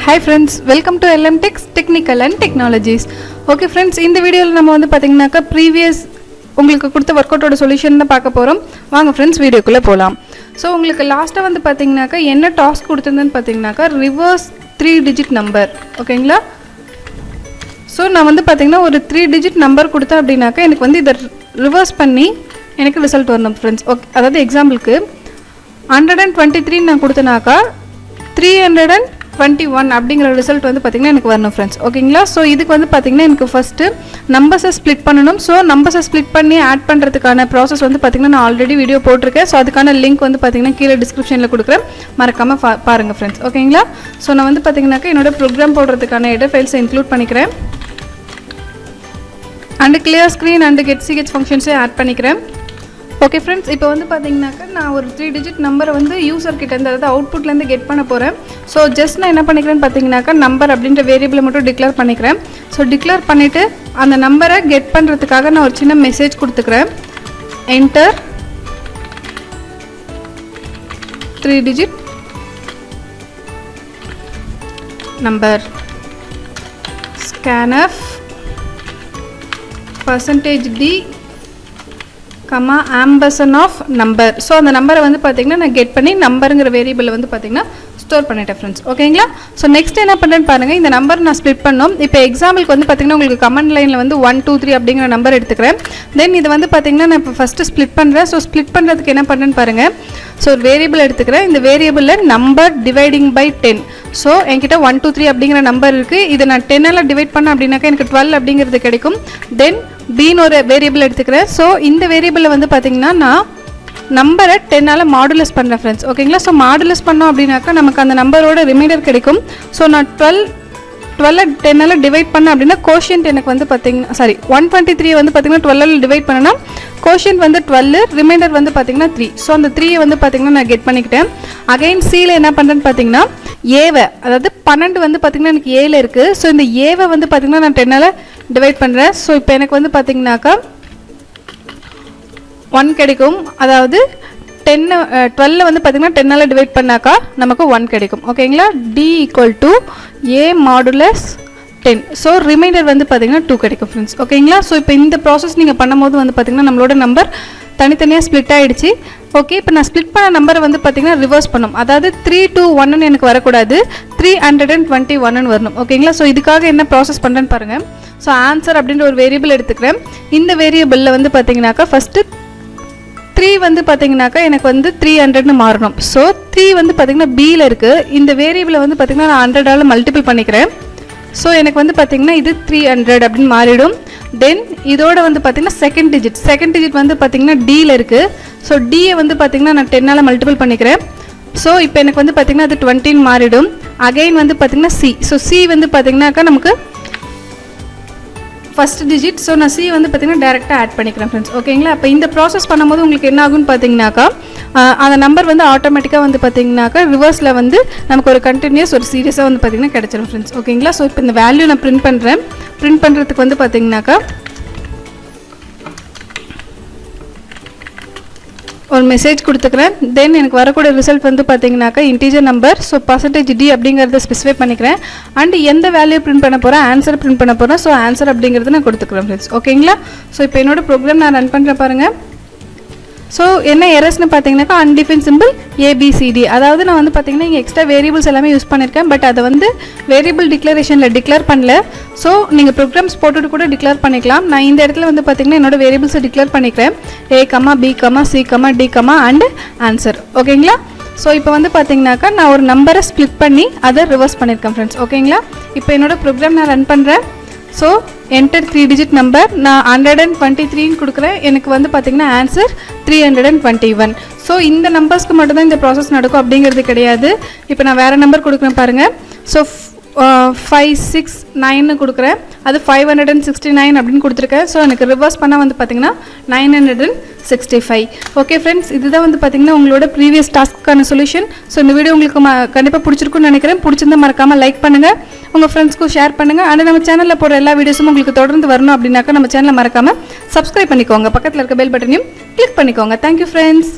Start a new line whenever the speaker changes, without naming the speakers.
Hi friends, welcome to TECHS Technical and Technologies. Okay friends, in the video நம்ம வந்து பாத்தீங்கன்னாக்க previous உங்களுக்கு கொடுத்த workout ஓட solution தான் பார்க்க போறோம். வாங்க friends வீடியோக்குள்ள போலாம். So உங்களுக்கு லாஸ்டா வந்து பாத்தீங்கன்னாக்க என்ன டாஸ்க் கொடுத்திருந்தேன்னு பாத்தீங்கன்னாக்க reverse 3 digit number. ஓகேங்களா? So நான் வந்து பாத்தீங்கன்னா ஒரு 3 digit number கொடுத்தேன் அப்படினாக்க எனக்கு வந்து இத ரிவர்ஸ் பண்ணி எனக்கு ரிசல்ட் வரணும் friends. ஓகே, அதாவது எக்ஸாம்பிளுக்கு 123 நான் கொடுத்தனாக்க 321 அப்படிங்கிற ரிசல்ட் வந்து பாத்தீங்கன்னா எனக்கு வரணும் फ्रेंड्स. ஓகேங்களா? சோ இதுக்கு வந்து பாத்தீங்கன்னா எனக்கு ஃபர்ஸ்ட் நம்பர்ஸை ஸ்ப்ளிட் பண்ணனும். சோ நம்பர்ஸை ஸ்ப்ளிட் பண்ணி ஆட் பண்றதுக்கான process வந்து பாத்தீங்கன்னா நான் ஆல்ரெடி வீடியோ போட்டுருக்கேன். சோ அதுக்கான லிங்க் வந்து பாத்தீங்கன்னா கீழ டிஸ்கிரிப்ஷன்ல கொடுக்கிறேன். மறக்காம பாருங்க फ्रेंड्स. ஓகேங்களா? சோ நான் வந்து பாத்தீங்கன்னா என்னோட ப்ரோகிராம் போடுறதுக்கான ஹெடர் ஃபைல்ஸ் இன்க்ளூட் பண்ணிக்கிறேன். and clear screen and get ch functions add பண்ணிக்கிறேன். ஓகே फ्रेंड्स, இப்போ வந்து பாத்தீங்கன்னாக்க நான் ஒரு 3 digit நம்பரை வந்து யூசர் கிட்ட இருந்து அதாவது அவுட்புட்ல இருந்து கெட் பண்ண போறேன். சோ ஜஸ்ட் நான் என்ன பண்ணிக்கிறேன்னு பாத்தீங்கன்னாக்க நம்பர் அப்படிங்கற வேரியபிளை மட்டும் டிக்ளேர் பண்ணிக்கிறேன். சோ டிக்ளேர் பண்ணிட்டு அந்த நம்பரை கெட் பண்றதுக்காக நான் ஒரு சின்ன மெசேஜ் கொடுத்துக்கிறேன். Enter 3 digit number scanf %d comma ampersand of number. so அந்த நம்பரை வந்து பாத்தீங்கன்னா நான் கெட் பண்ணி நம்பர்ங்கற வேரியபிளை வந்து பாத்தீங்கன்னா ஸ்டோர் பண்ணிட்டேன் फ्रेंड्स. ஓகேங்களா? சோ நெக்ஸ்ட் என்ன பண்றேன்னு பாருங்க. இந்த நம்பர் நான் ஸ்ப்ளிட் பண்ணனும். இப்போ எக்ஸாம்பிளுக்கு வந்து பாத்தீங்கன்னா உங்களுக்கு கமெண்ட் லைன்ல வந்து 1 2 3 அப்படிங்கற நம்பர் எடுத்துக்கிறேன். தென் இது வந்து பாத்தீங்கன்னா நான் இப்போ ஃபர்ஸ்ட் ஸ்ப்ளிட் பண்றேன். சோ ஸ்ப்ளிட் பண்றதுக்கு என்ன பண்றேன்னு பாருங்க. சோ ஒரு வேரியபிள் எடுத்துக்கிறேன். இந்த வேரியபிள்ல நம்பர் டிவைடிங் பை 10. சோ என்கிட்ட 1 2 3 அப்படிங்கற நம்பர் இருக்கு. இத நான் 10 ஆல டிவைட் பண்ண அப்படினாக்க எனக்கு 12 அப்படிங்கிறது கிடைக்கும். தென் b ன்னு ஒரு வேரியபிள் எடுத்துக்கிறேன். சோ இந்த வேரியபிள்ல வந்து பாத்தீங்கன்னா நான் நம்பரை 10 ஆல மாடுலஸ் பண்றேன் फ्रेंड्स. ஓகேங்களா? சோ மாடுலஸ் பண்ணோம் அப்படினாக்க நமக்கு அந்த நம்பரோட ரிமைண்டர் கிடைக்கும். சோ நான் 12 10 ஆல டிவைட் பண்ண அப்படினா கோஷியன்ட் எனக்கு வந்து பாத்தீங்கன்னா 123 வந்து பாத்தீங்கன்னா 12 ஆல டிவைட் பண்ணனா கோஷியன்ட் வந்து 12, ரிமைண்டர் வந்து பாத்தீங்கன்னா 3. சோ அந்த 3 வந்து பாத்தீங்கன்னா நான் கெட் பண்ணிக்கிட்டேன். அகைன் c ல என்ன பண்றேன்னு பாத்தீங்கன்னா a அதாவது 12 வந்து பாத்தீங்கன்னா எனக்கு a ல இருக்கு. சோ இந்த a வந்து பாத்தீங்கன்னா நான் 10 ஆல டிவைட் பண்றேன். சோ இப்போ எனக்கு வந்து பாத்தீங்கன்னாக்க 1 கிடைக்கும். அதாவது 12 வந்து பாத்தீங்கன்னா 10 ஆல டிவைட் பண்ணாக்க நமக்கு 1 கிடைக்கும். ஓகேங்களா? d = a modulus 10. So reminder வந்து பாத்தீங்கன்னா 2 கிடைக்கும் फ्रेंड्स. ஓகேங்களா? சோ இப்போ இந்த process நீங்க பண்ணும்போது வந்து பாத்தீங்கன்னா நம்மளோட நம்பர் தனித்தனியா ஸ்ப்ளிட் ஆயிடுச்சு. ஓகே, இப்போ நான் ஸ்ப்ளிட் பண்ண நம்பரை வந்து பாத்தீங்கன்னா ரிவர்ஸ் பண்ணனும். அதாவது 321 ன்னு எனக்கு வர கூடாது. 321 ன்னு வரணும். ஓகேங்களா? சோ இதுக்காக என்ன process பண்றேன்னு பாருங்க. சோ ஆன்சர் அப்படிங்கற ஒரு வேரியபிள் எடுத்துக்கிறேன். இந்த வேரியபிள்ல வந்து பாத்தீங்கன்னாக்க ஃபர்ஸ்ட் 3 வந்து பாத்தீங்கன்னாக்க எனக்கு வந்து 300 ன்னு மாறணும். சோ 3 வந்து பாத்தீங்கன்னா b ல இருக்கு. இந்த வேரியபிளை வந்து பாத்தீங்கன்னா நான் 100 ஆல மல்டிபிள் பண்ணிக்கிறேன். சோ எனக்கு வந்து பாத்தீங்கன்னா இது 300 அப்படி மாறிடும். தென் இதோட வந்து பாத்தீங்கன்னா செகண்ட் டிஜிட் வந்து பாத்தீங்கன்னா d ல இருக்கு. சோ d வந்து பாத்தீங்கன்னா நான் 10 ஆல மல்டிபிள் பண்ணிக்கிறேன். சோ இப்போ எனக்கு வந்து பாத்தீங்கன்னா அது 20 ன்னு மாறிடும். அகைன் வந்து பாத்தீங்கன்னா c. சோ c வந்து பாத்தீங்கன்னாக்க நமக்கு ஃபர்ஸ்ட் டிஜிட். சோ நான் c வந்து பாத்தீங்கன்னா டைரக்ட்டா ஆட் பண்ணிக்கிறேன் फ्रेंड्स. ஓகேங்களா? அப்ப இந்த process பண்ணும்போது உங்களுக்கு என்ன ஆகும்னு பாத்தீங்கன்னாக்க அந்த நம்பர் வந்து ஆட்டோமேட்டிக்கா வந்து பாத்தீங்கன்னாக்க ரிவர்ஸ்ல வந்து நமக்கு ஒரு கண்டினியூஸ் ஒரு சீரியஸா வந்து பாத்தீங்கன்னா கிடைச்சிரும் फ्रेंड्स. ஓகேங்களா? சோ இப்போ இந்த வேல்யூ நான் பிரிண்ட் பண்றேன். பிரிண்ட் பண்றதுக்கு வந்து பாத்தீங்கன்னாக்க ஒரு மெசேஜ் கொடுத்துக்கிறேன். தென் எனக்கு வரக்கூடிய ரிசல்ட் வந்து பாத்தீங்கன்னாக்க இன்டிஜர் நம்பர். ஸோ %d அப்படிங்கிறத ஸ்பெசிஃபை பண்ணிக்கிறேன். அண்ட் எந்த வேல்யூ பிரிண்ட் பண்ண போறேன், ஆன்சர் பிரிண்ட் பண்ண போறேன். ஸோ ஆன்சர் அப்படிங்கிறத நான் கொடுத்துக்கிறேன் ஃப்ரெண்ட்ஸ். ஓகேங்களா? ஸோ இப்போ என்னோட ப்ரோக்ராம் நான் ரன் பண்ணுறேன் பாருங்க. ஸோ என்ன எரர்ஸ்னு பார்த்தீங்கன்னாக்கா அன்டிஃபைன் சிம்பிள் ABCD. அதாவது நான் வந்து பார்த்தீங்கன்னா இங்கே எக்ஸ்ட்ரா வேரியபிள்ஸ் எல்லாமே யூஸ் பண்ணியிருக்கேன். பட் அதை வந்து வேரியபிள் டிக்ளரேஷனில் டிக்ளேர் பண்ணல. ஸோ நீங்கள் ப்ரோக்ராம்ஸ் போட்டுட்டு கூட டிக்ளேர் பண்ணிக்கலாம். நான் இந்த இடத்துல வந்து பார்த்தீங்கன்னா என்னோட வேரியபிள்ஸை டிக்ளேர் பண்ணிக்கிறேன். A, B, C, D and answer. ஓகேங்களா? ஸோ இப்போ வந்து பார்த்தீங்கன்னாக்கா நான் ஒரு நம்பரை ஸ்ப்ளிட் பண்ணி அதை ரிவர்ஸ் பண்ணியிருக்கேன் ஃப்ரெண்ட்ஸ். ஓகேங்களா? இப்போ என்னோட ப்ரோக்ராம் நான் ரன் பண்ணுறேன். ஸோ என்டர் 3 digit நம்பர் நான் 123 ன்னு கொடுக்குறேன். எனக்கு வந்து பார்த்தீங்கன்னா ஆன்சர் 321. ஸோ இந்த நம்பர்ஸ்க்கு மட்டும் தான் இந்த ப்ராசஸ் நடக்கும் அப்படிங்கிறது கிடையாது. இப்போ நான் வேறு நம்பர் கொடுக்குறேன் பாருங்கள். ஸோ 569 கொடுக்குறேன். அது 569 அப்படின்னு கொடுத்துருக்கேன். ஸோ எனக்கு ரிவர்ஸ் பண்ணால் வந்து பார்த்தீங்கன்னா 965. ஓகே ஃப்ரெண்ட்ஸ், இதுதான் வந்து பார்த்தீங்கன்னா உங்களோட ப்ரீவியஸ் டாஸ்க்கான சொல்யூஷன். ஸோ இந்த வீடியோ உங்களுக்கு கண்டிப்பாக பிடிச்சிருக்குன்னு நினைக்கிறேன். பிடிச்சிருந்தா மறக்காமல் லைக் பண்ணுங்கள், உங்கள் ஃப்ரெண்ட்ஸ்க்கும் ஷேர் பண்ணுங்கள். அண்ட் நம்ம சேனலில் போடுற எல்லா வீடியோஸும் உங்களுக்கு தொடர்ந்து வரணும் அப்படின்னாக்கா நம்ம சேனலை மறக்காமல் சப்ஸ்கிரைப் பண்ணிக்கோங்க. பக்கத்தில் இருக்க பெல் பட்டனையும் கிளிக் பண்ணிக்கோங்க. Thank you friends.